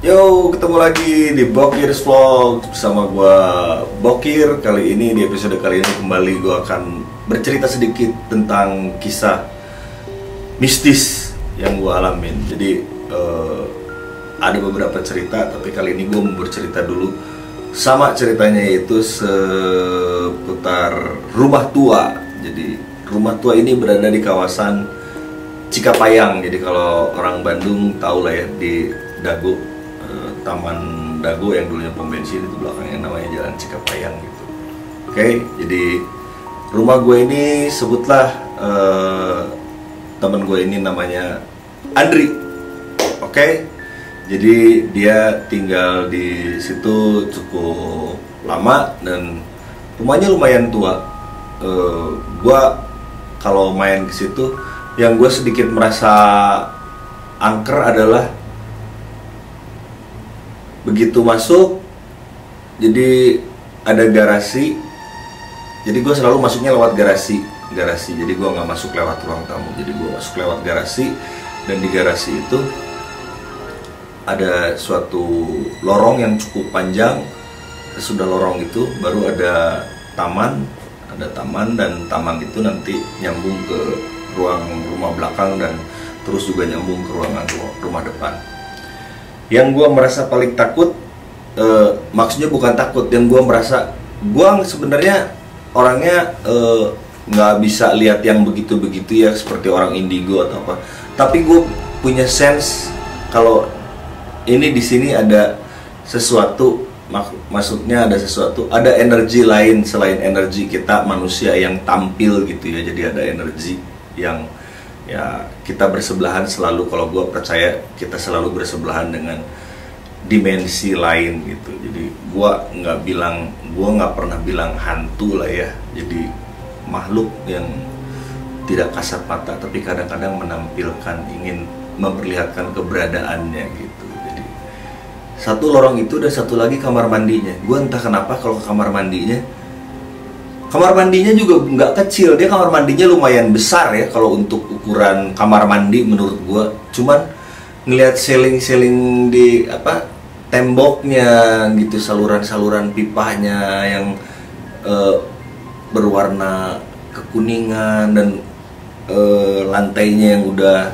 Yo, ketemu lagi di Bokir's Vlog bersama gua Bokir. Kali ini, di episode kali ini kembali gua akan bercerita sedikit tentang kisah mistis yang gua alamin. Jadi ada beberapa cerita, tapi kali ini gua mau bercerita dulu. Sama ceritanya yaitu seputar rumah tua. Jadi rumah tua ini berada di kawasan Cikapayang. Jadi kalau orang Bandung tahu lah ya, di Dago, Taman Dago yang dulunya pom bensin, itu belakangnya namanya Jalan Cikapayang gitu. Oke, jadi rumah gue ini sebutlah temen gue ini namanya Andri. Oke, jadi dia tinggal di situ cukup lama dan rumahnya lumayan tua. Gue kalau main ke situ, yang gue sedikit merasa angker adalah begitu masuk, jadi ada garasi. Jadi gue selalu masuknya lewat garasi. Jadi gue nggak masuk lewat ruang tamu. Jadi gue masuk lewat garasi, dan di garasi itu ada suatu lorong yang cukup panjang. Sesudah lorong itu baru ada taman. Ada taman, dan taman itu nanti nyambung ke ruang rumah belakang dan terus juga nyambung ke ruangan rumah depan. Yang gue merasa paling takut, maksudnya bukan takut, yang gue merasa, gue sebenarnya orangnya nggak bisa lihat yang begitu-begitu ya, seperti orang indigo atau apa. Tapi gue punya sense kalau ini di sini ada sesuatu, maksudnya ada sesuatu, ada energi lain selain energi kita manusia yang tampil gitu ya. Jadi ada energi yang ya kita bersebelahan selalu. Kalau gue percaya kita selalu bersebelahan dengan dimensi lain gitu. Jadi gue nggak pernah bilang hantu lah ya. Jadi makhluk yang tidak kasat mata, tapi kadang-kadang menampilkan, ingin memperlihatkan keberadaannya gitu. Jadi satu lorong itu dan satu lagi kamar mandinya. Gue entah kenapa kalau ke kamar mandinya juga nggak kecil, dia kamar mandinya lumayan besar ya kalau untuk ukuran kamar mandi menurut gua. Cuman ngelihat seling-seling di temboknya gitu, saluran-saluran pipanya yang berwarna kekuningan, dan lantainya yang udah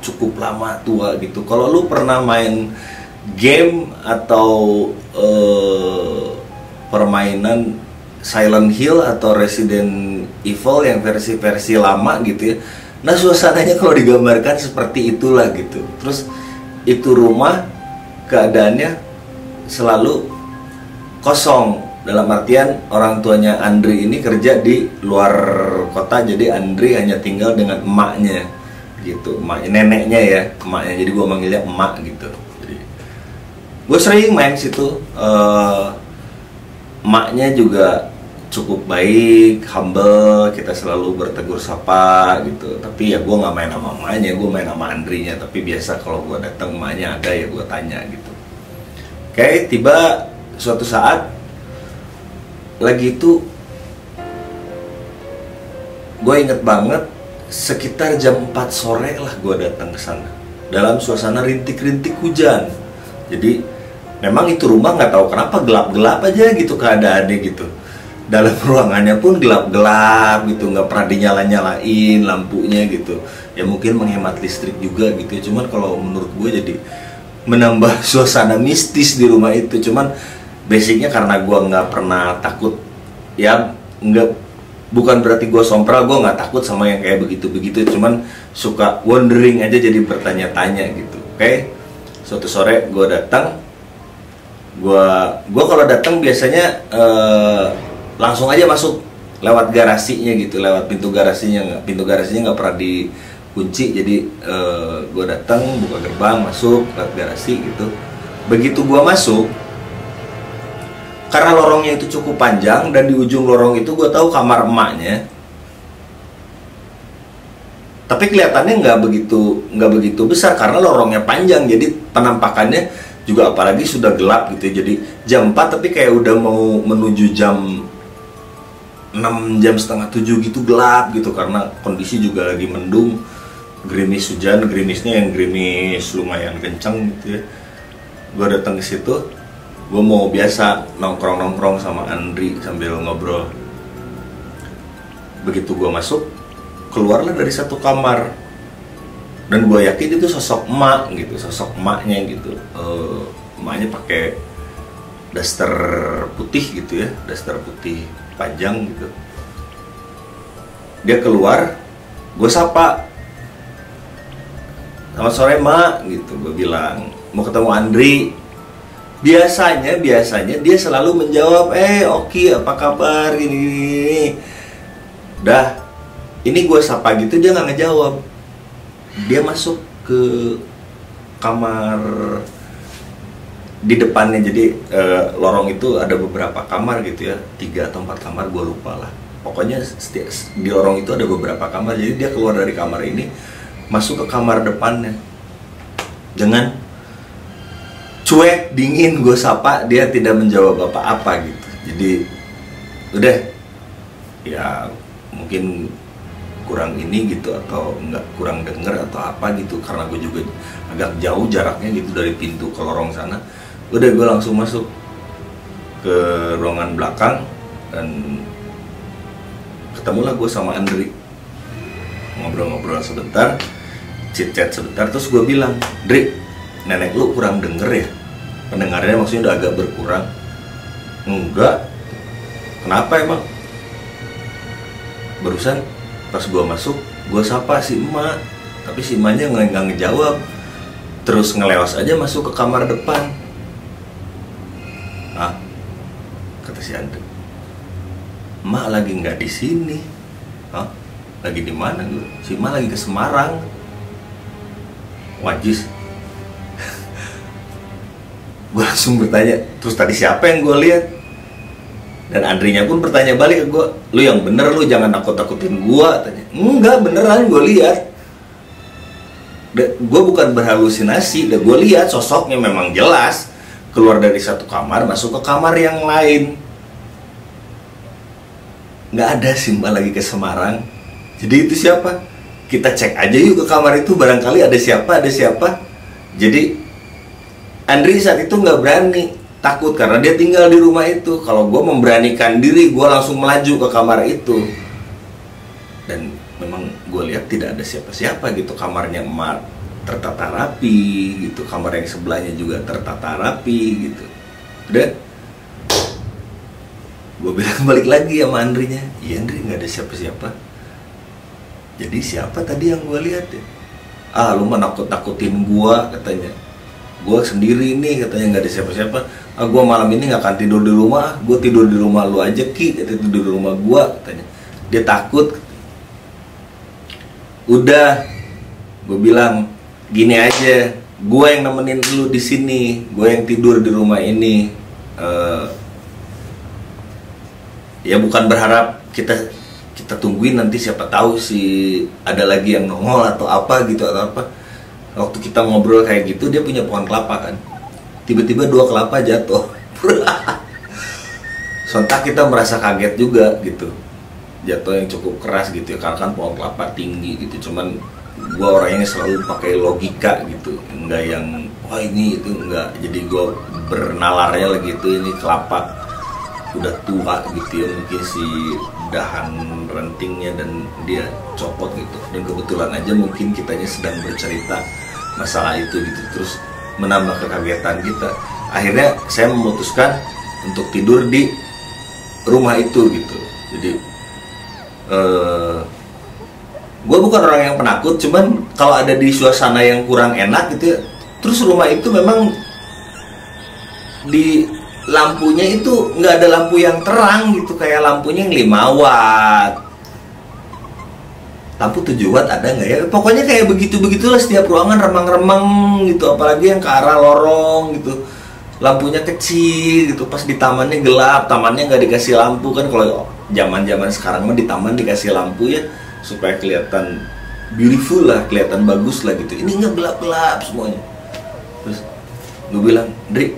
cukup lama tua gitu. Kalau lu pernah main game atau permainan Silent Hill atau Resident Evil yang versi-versi lama gitu ya, nah suasananya kalau digambarkan seperti itulah gitu. Terus itu rumah keadaannya selalu kosong, dalam artian orang tuanya Andri ini kerja di luar kota, jadi Andri hanya tinggal dengan emaknya gitu, neneknya ya, emaknya. Jadi gue manggilnya emak gitu. Jadi gue sering main situ. Emaknya juga cukup baik, humble, kita selalu bertegur sapa gitu. Tapi ya gue nggak main sama emaknya, gue main sama Andrinya. Tapi biasa kalau gue datang emaknya ada, ya gue tanya gitu. Oke, tiba suatu saat lagi itu, gue inget banget sekitar jam 4 sore lah gue datang ke sana dalam suasana rintik-rintik hujan. Jadi memang itu rumah nggak tahu kenapa gelap-gelap aja gitu keadaannya gitu. Dalam ruangannya pun gelap-gelap gitu, nggak pernah dinyala-nyalain lampunya gitu. Ya mungkin menghemat listrik juga gitu. Cuman kalau menurut gue jadi menambah suasana mistis di rumah itu. Cuman basicnya karena gue nggak pernah takut ya, bukan berarti gue sompral, gue nggak takut sama yang kayak begitu-begitu. Cuman suka wondering aja, jadi bertanya-tanya gitu. Oke, suatu sore gue datang. Gue kalau datang biasanya langsung aja masuk lewat garasinya gitu, lewat pintu garasinya nggak pernah dikunci. Jadi gue datang, buka gerbang, masuk lewat garasi gitu. Begitu gue masuk, karena lorongnya itu cukup panjang dan di ujung lorong itu gue tahu kamar emaknya, tapi kelihatannya nggak begitu besar karena lorongnya panjang. Jadi penampakannya juga, apalagi sudah gelap gitu. Jadi jam 4 tapi kayak udah mau menuju jam 6, jam setengah 7 gitu, gelap gitu, karena kondisi juga lagi mendung. gerimis hujan, gerimisnya yang gerimis lumayan kencang gitu ya. Gue datang ke situ, gue mau biasa nongkrong sama Andri sambil ngobrol. Begitu gue masuk, keluarlah dari satu kamar, dan gue yakin itu sosok emak gitu, sosok emaknya gitu. Emaknya pakai daster putih gitu ya, daster putih panjang gitu. Dia keluar, gue sapa, "Selamat sore mak," gitu. Gue bilang mau ketemu Andri. Biasanya dia selalu menjawab, Oki apa kabar, gini. Dah, ini gue sapa gitu dia nggak ngejawab. Dia masuk ke kamar di depannya. Jadi lorong itu ada beberapa kamar gitu ya, 3 atau 4 kamar, gue lupa lah. Pokoknya di lorong itu ada beberapa kamar. Jadi dia keluar dari kamar ini, masuk ke kamar depannya. Dengan cuek, dingin gue sapa, dia tidak menjawab apa-apa gitu. Jadi udah, ya mungkin kurang ini gitu, atau enggak kurang denger atau apa gitu, karena gue juga agak jauh jaraknya gitu dari pintu ke lorong sana. Udah, gue langsung masuk ke ruangan belakang dan ketemulah gue sama Andri. Ngobrol-ngobrol sebentar, chit-chat sebentar, terus gue bilang, "Dri, nenek lu kurang denger ya? Pendengarannya maksudnya udah agak berkurang." "Enggak." "Kenapa emang?" "Barusan pas gue masuk, gue sapa si emak, tapi si emaknya nggak ngejawab, terus ngelewas aja masuk ke kamar depan." "Ah," kata si Andri, "emak lagi nggak di sini." "Hah? Lagi di mana?" Gue, "Si emak lagi ke Semarang." "Wajis." Gue langsung bertanya, "Terus tadi siapa yang gue lihat?" Dan Andrinya pun bertanya balik ke gue, "Lu yang bener, lu jangan takut-takutin gue," tanya. "Enggak, beneran gue lihat. Gue bukan berhalusinasi, dan gue lihat sosoknya memang jelas keluar dari satu kamar masuk ke kamar yang lain. Nggak ada sih mbak lagi ke Semarang. Jadi itu siapa? Kita cek aja yuk ke kamar itu, barangkali ada siapa." Jadi Andri saat itu nggak berani, takut karena dia tinggal di rumah itu. Kalau gue memberanikan diri, gue langsung melaju ke kamar itu. Dan memang gue lihat tidak ada siapa-siapa gitu. Kamarnya emak tertata rapi gitu, kamar yang sebelahnya juga tertata rapi gitu. Udah, gue bilang balik lagi sama Andrinya, "Iya Andri, nggak ada siapa-siapa." "Jadi siapa tadi yang gue lihat ya?" "Ah, lu mah nakut-nakutin gue," katanya. "Gue sendiri nih," katanya, "nggak ada siapa-siapa. Ah, gue malam ini nggak akan tidur di rumah. Gue tidur di rumah lu aja Ki," katanya, "tidur di rumah gue," katanya. Dia takut. Udah, gue bilang gini aja, gue yang nemenin lu di sini, gue yang tidur di rumah ini. Ya bukan berharap kita tungguin nanti siapa tahu si ada lagi yang nongol atau apa gitu atau apa. Waktu kita ngobrol kayak gitu, dia punya pohon kelapa kan, tiba-tiba 2 kelapa jatuh. Sontak kita merasa kaget juga gitu, jatuh yang cukup keras gitu ya, karena kan pohon kelapa tinggi gitu. Cuman gue orangnya selalu pakai logika gitu, enggak yang wah ini itu, enggak. Jadi gue bernalarnya lagi itu, ini kelapa udah tua gitu ya, mungkin si dahan rantingnya dan dia copot gitu. Dan kebetulan aja mungkin kitanya sedang bercerita masalah itu gitu, terus menambah kekagetan kita. Akhirnya saya memutuskan untuk tidur di rumah itu gitu. Jadi gue bukan orang yang penakut, cuman kalau ada di suasana yang kurang enak gitu ya. Terus rumah itu memang di lampunya itu nggak ada lampu yang terang gitu, kayak lampunya yang 5 watt. Lampu 7 watt ada nggak ya? Pokoknya kayak begitulah, setiap ruangan remang-remang gitu, apalagi yang ke arah lorong gitu. Lampunya kecil gitu, pas di tamannya gelap, tamannya nggak dikasih lampu kan. Kalau zaman sekarang mah di taman dikasih lampu ya, supaya kelihatan beautiful lah, kelihatan bagus lah gitu. Ini nggak gelap-gelap semuanya. Terus gue bilang, "Dri,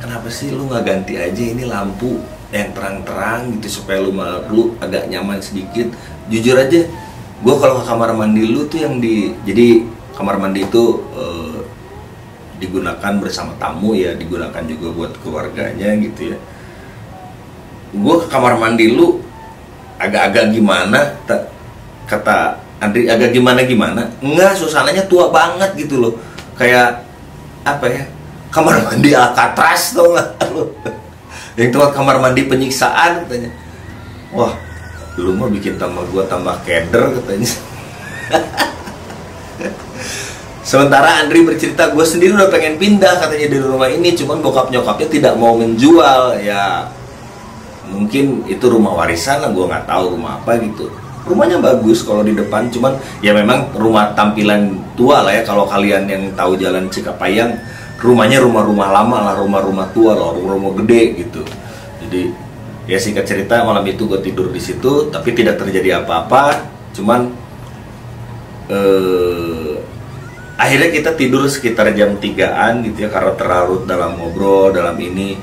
kenapa sih lu nggak ganti aja ini lampu yang terang-terang gitu, supaya lu agak nyaman sedikit." Jujur aja, gue kalau ke kamar mandi lu tuh yang jadi kamar mandi itu digunakan bersama tamu ya, digunakan juga buat keluarganya gitu ya. Gue ke kamar mandi lu agak-agak gimana, kata Andri, agak gimana, enggak, suasananya tua banget gitu loh, kayak apa ya, kamar mandi Alcatraz tau nggak lo, yang tempat kamar mandi penyiksaan katanya. Wah, lu mah bikin tambah gua tambah keder katanya. Sementara Andri bercerita, gue sendiri udah pengen pindah katanya dari rumah ini, cuman bokap nyokapnya tidak mau menjual. Ya mungkin itu rumah warisan lah, gue nggak tahu rumah apa gitu. Rumahnya bagus kalau di depan, cuman ya memang rumah tampilan tua lah ya. Kalau kalian yang tahu jalan Cikapayang, rumahnya rumah-rumah lama lah, rumah-rumah tua loh, rumah-rumah gede gitu. Jadi ya singkat cerita, malam itu gue tidur di situ, tapi tidak terjadi apa-apa. Cuman akhirnya kita tidur sekitar jam 3-an gitu ya, karena terlarut dalam ngobrol, dalam ini.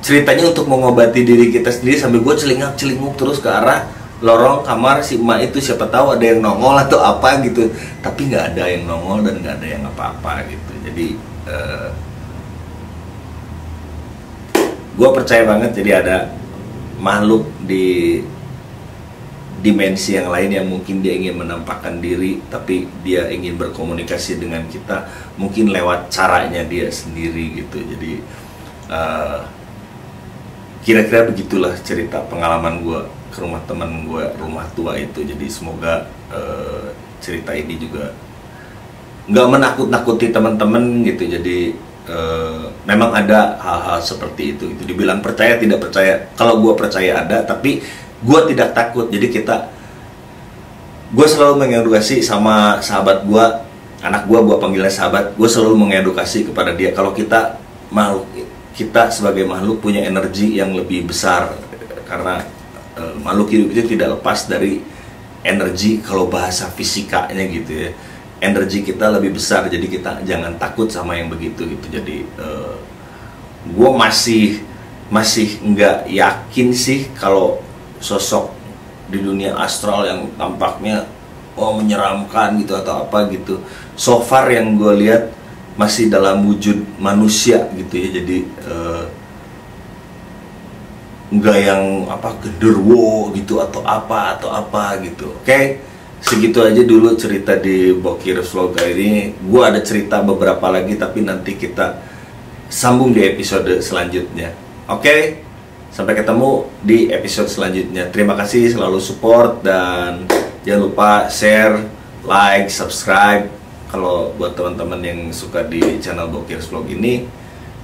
Ceritanya untuk mengobati diri kita sendiri, sambil gue celingak-celinguk terus ke arah lorong kamar si emak itu, siapa tahu ada yang nongol atau apa gitu. Tapi nggak ada yang nongol dan nggak ada yang apa-apa gitu. Jadi gue percaya banget, jadi ada makhluk di dimensi yang lain yang mungkin dia ingin menampakkan diri, tapi dia ingin berkomunikasi dengan kita mungkin lewat caranya dia sendiri gitu. Jadi kira-kira begitulah cerita pengalaman gue ke rumah teman gue, rumah tua itu. Jadi semoga cerita ini juga nggak menakut-nakuti teman-teman gitu. Jadi memang ada hal-hal seperti itu. Dibilang percaya tidak percaya, kalau gue percaya ada, tapi gue tidak takut. Jadi gue selalu mengedukasi sama sahabat gue, anak gue panggilnya sahabat. Gue selalu mengedukasi kepada dia kalau kita sebagai makhluk punya energi yang lebih besar, karena makhluk hidup itu tidak lepas dari energi. Kalau bahasa fisikanya gitu ya, energi kita lebih besar, jadi kita jangan takut sama yang begitu gitu. Jadi gue masih nggak yakin sih kalau sosok di dunia astral yang tampaknya menyeramkan gitu atau apa gitu. So far yang gue lihat masih dalam wujud manusia gitu ya. Jadi nggak yang genderuwo gitu atau apa gitu. Oke, segitu aja dulu cerita di Bokir Vlog ini. Gue ada cerita beberapa lagi, tapi nanti kita sambung di episode selanjutnya. Oke, sampai ketemu di episode selanjutnya. Terima kasih selalu support, dan jangan lupa share, like, subscribe kalau buat teman-teman yang suka di channel Bokir Vlog ini.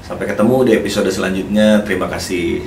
Sampai ketemu di episode selanjutnya. Terima kasih.